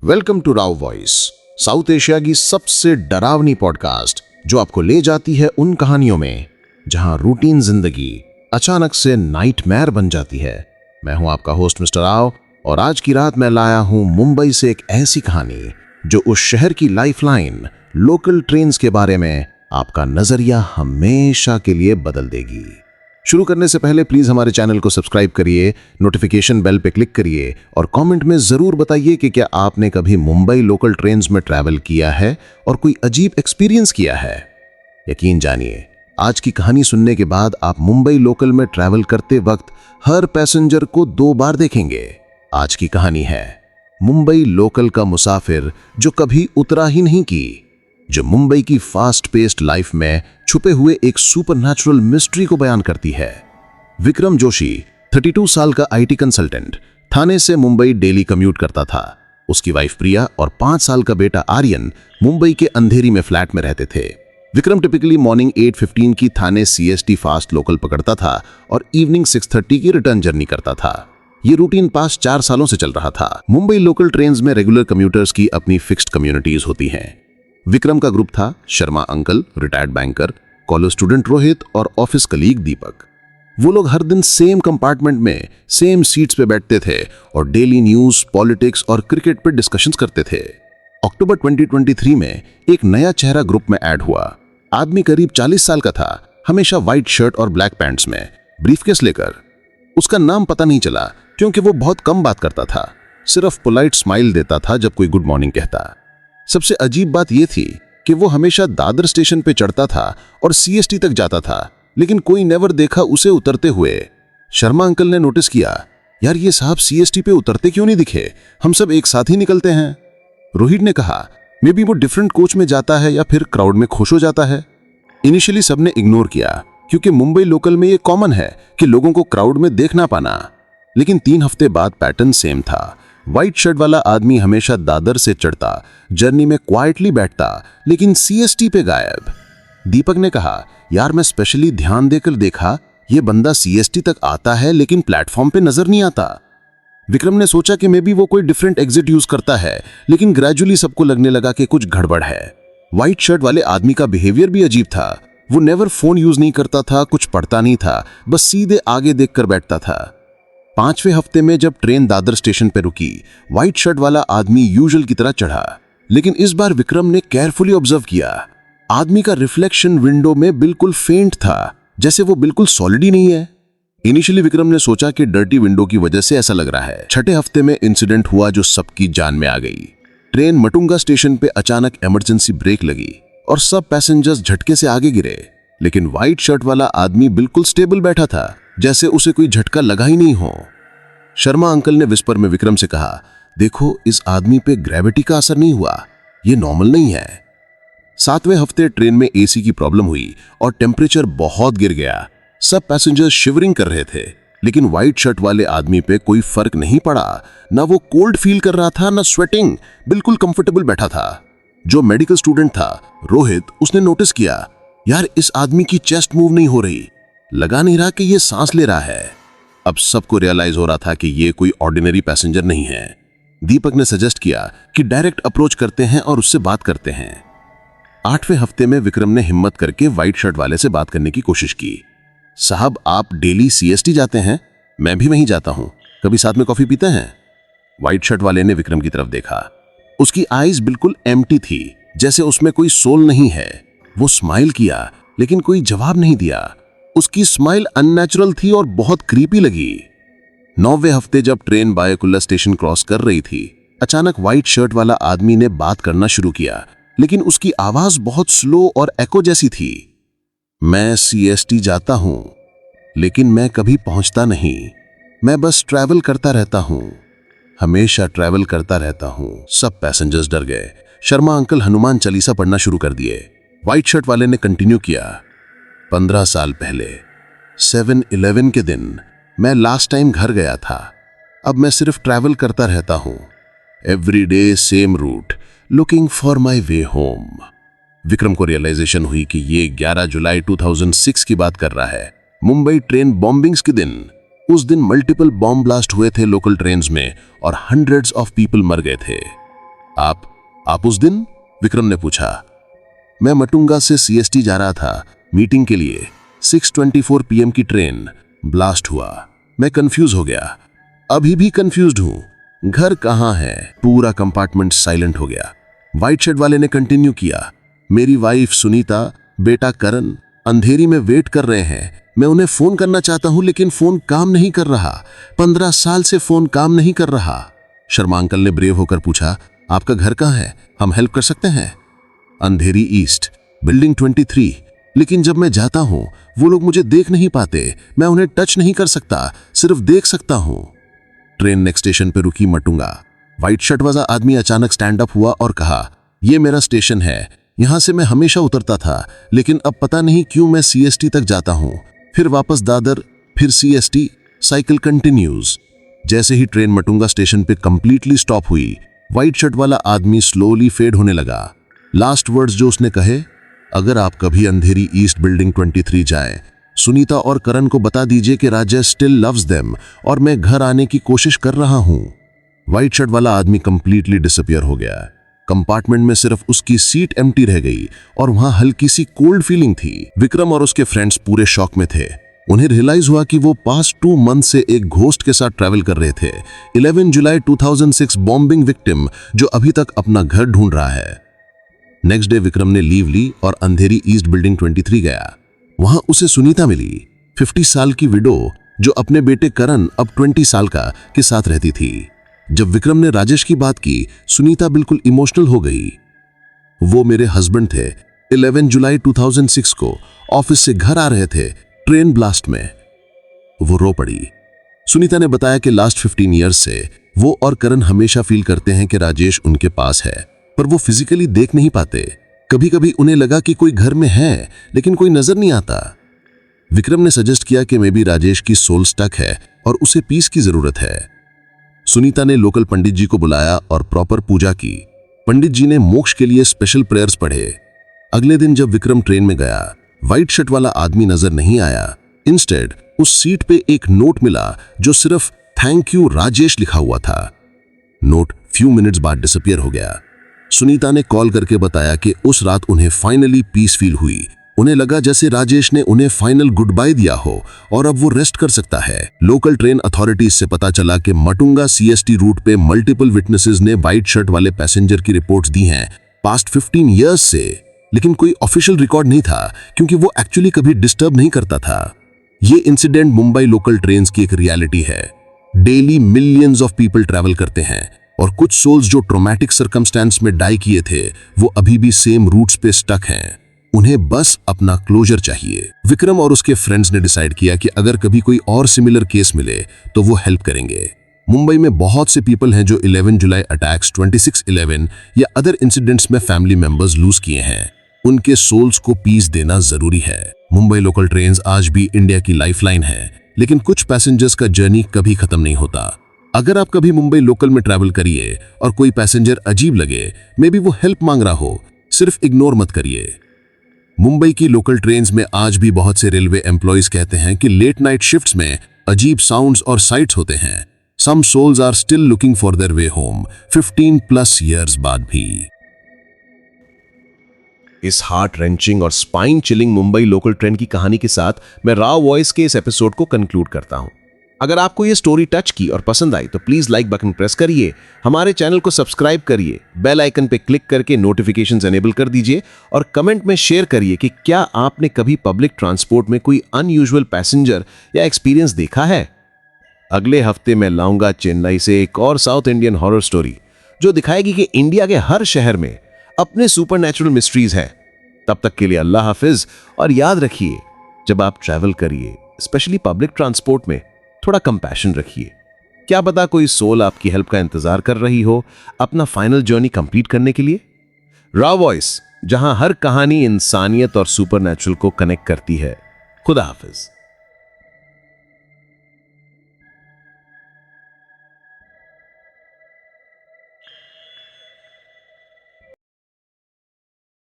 Welcome to Rao voice, South Asia की सबसे डरावनी पॉडकास्ट जो आपको ले जाती है उन कहानियों में जहां रूटीन जिंदगी अचानक से नाइटमेयर बन जाती है। मैं हूं आपका होस्ट मिस्टर राव और आज की रात मैं लाया हूं मुंबई से एक ऐसी कहानी जो उस शहर की लाइफलाइन लोकल ट्रेन्स के बारे में आपका नजरिया हमेशा के लिए बदल देगी। शुरू करने से पहले प्लीज हमारे चैनल को सब्सक्राइब करिए, नोटिफिकेशन बेल पे क्लिक करिए और कमेंट में जरूर बताइए कि क्या आपने कभी मुंबई लोकल ट्रेन्स में ट्रैवल किया है और कोई अजीब एक्सपीरियंस किया है। यकीन जानिए, आज की कहानी सुनने के बाद आप मुंबई लोकल में ट्रैवल करते वक्त हर पैसेंजर को 2 बार देखेंगे। आज की कहानी है मुंबई लोकल का मुसाफिर जो कभी उतरा ही नहीं की, जो मुंबई की फास्ट पेस्ड लाइफ में छुपे हुए एक सुपरनैचुरल मिस्ट्री को बयान करती है। विक्रम जोशी 32 साल का आईटी कंसल्टेंट थाने से मुंबई डेली कम्यूट करता था। उसकी वाइफ प्रिया और 5 साल का बेटा आर्यन मुंबई के अंधेरी में फ्लैट में रहते थे। विक्रम टिपिकली मॉर्निंग 8:15 की थाने सीएसटी फास्ट लोकल पकड़ता था और इवनिंग 6:30 की रिटर्न जर्नी करता था। ये रूटीन पास्ट 4 सालों से चल रहा था। मुंबई लोकल ट्रेन्स में रेगुलर कम्यूटर्स की अपनी फिक्स्ड कम्युनिटीज होती हैं। विक्रम का ग्रुप था Sharma uncle, retired banker, college student Rohit और ऑफिस कलीग दीपक। वो लोग हर दिन सेम कंपार्टमेंट में सेम सीट्स पे बैठते थे और डेली न्यूज, पॉलिटिक्स और क्रिकेट पे डिस्कशंस करते थे। अक्टूबर 2023 में एक नया चेहरा ग्रुप में ऐड हुआ। आदमी करीब 40 साल का था, हमेशा व्हाइट शर्ट और ब्लैक पैंट्स में, ब्रीफकेस लेकर। उसका नाम पता नहीं चला क्योंकि वो बहुत कम बात करता था, सिर्फ पोलाइट स्माइल देता था जब कोई गुड मॉर्निंग कहता। सबसे अजीब बात यह थी कि वो हमेशा दादर स्टेशन पे चढ़ता था और सीएसटी तक जाता था, लेकिन कोई नेवर देखा उसे उतरते हुए। शर्मा अंकल ने नोटिस किया, यार ये साहब सीएसटी पे उतरते क्यों नहीं दिखे, हम सब एक साथ ही निकलते हैं। रोहित ने कहा, मे बी वो डिफरेंट कोच में जाता है या फिर क्राउड में खुश हो जाता है। इनिशियली सबने इग्नोर किया क्योंकि मुंबई लोकल में ये कॉमन है कि लोगों को क्राउड में देख ना पाना, लेकिन 3 हफ्ते बाद पैटर्न सेम था। व्हाइट शर्ट वाला आदमी हमेशा दादर से चढ़ता, जर्नी में क्वाइटली बैठता, लेकिन सीएसटी पे गायब। दीपक ने कहा, यार मैं स्पेशली ध्यान देकर देखा, ये बंदा सीएसटी तक आता है लेकिन प्लेटफॉर्म पे नजर नहीं आता। विक्रम ने सोचा कि मे बी वो कोई डिफरेंट एग्जिट यूज करता है, लेकिन ग्रेजुअली सबको लगने लगा कि कुछ गड़बड़ है। व्हाइट शर्ट वाले आदमी का बिहेवियर भी अजीब था। वो नेवर फोन यूज नहीं करता था, कुछ पढ़ता नहीं था, बस सीधे आगे देखकर बैठता था। 5वें हफ्ते में जब ट्रेन दादर स्टेशन पर रुकी, व्हाइट शर्ट वाला आदमी यूजुअल की तरह चढ़ा, लेकिन इस बार विक्रम ने केयरफुली ऑब्जर्व किया। आदमी का रिफ्लेक्शन विंडो में बिल्कुल फेंट था, जैसे वो बिल्कुल सॉलिड ही नहीं है। इनिशियली विक्रम ने सोचा कि डर्टी विंडो की वजह से ऐसा लग रहा है। 6ठे हफ्ते में इंसिडेंट हुआ जो सबकी जान में आ गई। ट्रेन मटुंगा स्टेशन पे अचानक इमरजेंसी ब्रेक लगी और सब पैसेंजर्स झटके से आगे गिरे, लेकिन व्हाइट शर्ट वाला आदमी बिल्कुल स्टेबल बैठा था, जैसे उसे कोई झटका लगा ही नहीं हो। शर्मा अंकल ने विस्पर में विक्रम से कहा, देखो इस आदमी पे ग्रेविटी का असर नहीं हुआ, ये नॉर्मल नहीं है। 7वें हफ्ते ट्रेन में एसी की प्रॉब्लम हुई और टेम्परेचर बहुत गिर गया। सब पैसेंजर्स शिवरिंग कर रहे थे, लेकिन व्हाइट शर्ट वाले आदमी पे कोई फर्क नहीं पड़ा। ना वो कोल्ड फील कर रहा था, ना स्वेटिंग, बिल्कुल कंफर्टेबल बैठा था। जो मेडिकल स्टूडेंट था रोहित, उसने नोटिस किया, यार इस आदमी की चेस्ट मूव नहीं हो रही, लगा नहीं रहा कि ये सांस ले रहा है। अब सबको रियलाइज हो रहा था कि ये कोई ऑर्डिनरी पैसेंजर नहीं है। दीपक ने सजेस्ट किया कि डायरेक्ट अप्रोच करते हैं और उससे बात करते हैं। 8वें हफ्ते में विक्रम ने हिम्मत करके व्हाइट शर्ट वाले से बात करने की कोशिश की। साहब आप डेली सीएसटी जाते हैं, मैं भी वहीं जाता हूं, कभी साथ में कॉफी पीते हैं? व्हाइट शर्ट वाले ने विक्रम की तरफ देखा। उसकी आईज बिल्कुल एम्प्टी थी, जैसे उसमें कोई सोल नहीं है। वो स्माइल किया लेकिन कोई जवाब नहीं दिया। उसकी स्माइल अननेचुरल थी और बहुत क्रीपी लगी। 9वें हफ्ते जब ट्रेन बायकुल्ला स्टेशन क्रॉस कर रही थी, अचानक व्हाइट शर्ट वाला आदमी ने बात करना शुरू किया, लेकिन उसकी आवाज बहुत स्लो और एको जैसी थी। मैं सीएसटी जाता हूं, लेकिन मैं कभी पहुंचता नहीं, मैं बस ट्रैवल करता रहता हूं, हमेशा ट्रैवल करता रहता हूं। सब पैसेंजर्स डर गए। शर्मा अंकल हनुमान चालीसा पढ़ना शुरू कर दिए। व्हाइट शर्ट वाले ने कंटिन्यू किया, 15 साल पहले 7/11 के दिन मैं लास्ट टाइम घर गया था। अब मैं सिर्फ ट्रैवल करता रहता हूं, every day same route, looking for my way home. Vikram को रियलाइजेशन हुई कि ये 11 जुलाई 2006 की बात कर रहा है, मुंबई ट्रेन बॉम्बिंग्स के दिन। उस दिन मल्टीपल बॉम्ब ब्लास्ट हुए थे लोकल ट्रेन्स में और हंड्रेड्स ऑफ पीपल मर गए थे। आप उस दिन? विक्रम ने पूछा। मैं मटुंगा से सीएसटी जा रहा था मीटिंग के लिए। 6:24 PM की ट्रेन ब्लास्ट हुआ। मैं कंफ्यूज हो गया, अभी भी कंफ्यूज्ड हूं। घर कहां है? पूरा कंपार्टमेंट साइलेंट हो गया। व्हाइट शर्ट वाले ने कंटिन्यू किया। मेरी वाइफ सुनीता, बेटा करण अंधेरी में वेट कर रहे हैं। मैं उन्हें फोन करना चाहता हूं लेकिन फोन काम नहीं कर रहा। 15 साल से फोन काम नहीं कर रहा। शर्मा अंकल ने ब्रेव होकर पूछा, आपका घर कहां है? हम हेल्प कर सकते हैं। अंधेरी ईस्ट, बिल्डिंग 23। लेकिन जब मैं जाता हूं वो लोग मुझे देख नहीं पाते। मैं उन्हें टच नहीं कर सकता, सिर्फ देख सकता हूं। ट्रेन नेक्स्ट स्टेशन पे रुकी मटुंगा। व्हाइट शर्ट वाला आदमी अचानक स्टैंड अप हुआ और कहा, ये मेरा स्टेशन है, यहां से मैं हमेशा उतरता था, लेकिन अब पता नहीं क्यों मैं सीएसटी तक जाता हूं, फिर वापस दादर, फिर सीएसटी, साइकिल कंटिन्यूज। जैसे ही ट्रेन मटुंगा स्टेशन पे कंप्लीटली स्टॉप हुई, व्हाइट शर्ट वाला आदमी स्लोली फेड होने लगा। लास्ट वर्ड्स जो उसने कहे, अगर आप कभी अंधेरी ईस्ट बिल्डिंग 23 जाएं, सुनीता और करण को बता दीजिए कि राजेश स्टिल लव्स देम और मैं घर आने की कोशिश कर रहा हूं। व्हाइट शर्ट वाला आदमी कंप्लीटली डिसअपियर हो गया। कंपार्टमेंट में सिर्फ उसकी सीट एम्प्टी रह गई और वहां हल्की सी कोल्ड फीलिंग थी। विक्रम और उसके फ्रेंड्स पूरे शॉक में थे। उन्हें रियलाइज हुआ कि वो पास्ट 2 मंथ से एक घोस्ट के साथ ट्रैवल कर रहे थे। 11 जुलाई 2006 बॉम्बिंग विक्टिम जो अभी तक अपना घर ढूंढ रहा है। नेक्स्ट डे विक्रम ने लीव ली और अंधेरी ईस्ट बिल्डिंग 23 गया। वहां उसे सुनीता मिली, 50 साल की विडो जो अपने बेटे करण, अब 20 साल का, के साथ रहती थी। जब विक्रम ने राजेश की बात की, सुनीता बिल्कुल इमोशनल हो गई। वो मेरे हस्बैंड थे। 11 जुलाई 2006 को ऑफिस से घर आ रहे थे, ट्रेन ब्लास्ट में। वो रो पड़ी। सुनीता ने बताया कि लास्ट 15 ईयर्स से वो और करण हमेशा फील करते हैं कि राजेश उनके पास है, पर वो फिजिकली देख नहीं पाते। कभी कभी उन्हें लगा कि कोई घर में है लेकिन कोई नजर नहीं आता। विक्रम ने सजेस्ट किया कि मे बी राजेश की सोल स्टक है और उसे पीस की जरूरत है। सुनीता ने लोकल पंडित जी को बुलाया और प्रॉपर पूजा की। पंडित जी ने मोक्ष के लिए स्पेशल प्रेयर्स पढ़े। अगले दिन जब विक्रम ट्रेन में गया, व्हाइट शर्ट वाला आदमी नजर नहीं आया। इंस्टेड उस सीट पे एक नोट मिला जो सिर्फ थैंक यू राजेश लिखा हुआ था। नोट फ्यू मिनट्स बाद डिसअपियर हो गया। सुनीता ने कॉल करके बताया कि उस रात उन्हें फाइनली पीस फील हुई। उन्हें लगा जैसे राजेश ने उन्हें फाइनल गुड बाय दिया हो और अब वो रेस्ट कर सकता है। लोकल ट्रेन अथॉरिटीज से पता चला कि मटुंगा सीएसटी रूट पे मल्टीपल विटनेसेस ने व्हाइट शर्ट वाले पैसेंजर की रिपोर्ट्स दी हैं पास्ट 15 ईयर्स से, लेकिन कोई ऑफिशियल रिकॉर्ड नहीं था क्योंकि वो एक्चुअली कभी डिस्टर्ब नहीं करता था। ये इंसिडेंट मुंबई लोकल ट्रेन्स की एक रियलिटी है। Daily millions of people travel करते हैं और कुछ सोल्स जो ट्रॉमेटिक सर्कमस्टेंस में डाई किए थे वो अभी भी सेम रूट्स पे स्टक हैं। उन्हें बस अपना क्लोजर चाहिए। विक्रम और उसके फ्रेंड्स ने डिसाइड किया कि अगर कभी कोई और सिमिलर केस मिले तो वो हेल्प करेंगे। मुंबई में बहुत से पीपल हैं जो 11 जुलाई अटैक्स, 26/11 या अदर इंसिडेंट्स में फैमिली मेंबर्स लूज किए हैं। उनके सोल्स को पीस देना जरूरी है। मुंबई लोकल ट्रेन्स आज भी इंडिया की लाइफलाइन है, लेकिन कुछ पैसेंजर्स का जर्नी कभी खत्म नहीं होता। अगर आप कभी मुंबई लोकल में ट्रैवल करिए और कोई पैसेंजर अजीब लगे, मे बी वो हेल्प मांग रहा हो, सिर्फ इग्नोर मत करिए। मुंबई की लोकल ट्रेन्स में आज भी बहुत से रेलवे एम्प्लॉइज कहते हैं कि लेट नाइट शिफ्ट्स में अजीब साउंड्स और साइट्स होते हैं। Some souls are still looking for their way home 15+ years बाद भी। इस हार्ट रेंचिंग और spine chilling Mumbai local train की कहानी के साथ मैं राव वॉइस के इस एपिसोड को कंक्लूड करता हूं। अगर आपको ये स्टोरी टच की और पसंद आई तो प्लीज लाइक बटन प्रेस करिए, हमारे चैनल को सब्सक्राइब करिए, बेल आइकन पे क्लिक करके नोटिफिकेशंस एनेबल कर दीजिए और कमेंट में शेयर करिए कि क्या आपने कभी पब्लिक ट्रांसपोर्ट में कोई अनयूजुअल पैसेंजर या एक्सपीरियंस देखा है। अगले हफ्ते मैं लाऊंगा चेन्नई से एक और साउथ इंडियन हॉरर स्टोरी जो दिखाएगी कि इंडिया के हर शहर में अपने सुपरनैचुरल मिस्ट्रीज हैं। तब तक के लिए अल्लाह हाफिज और याद रखिए, जब आप ट्रैवल करिए स्पेशली पब्लिक ट्रांसपोर्ट में, थोड़ा कंपैशन रखिए। क्या पता कोई सोल आपकी हेल्प का इंतजार कर रही हो अपना फाइनल जर्नी कंप्लीट करने के लिए। राव वॉइस, जहां हर कहानी इंसानियत और सुपरनैचुरल को कनेक्ट करती है। खुदा हाफिज।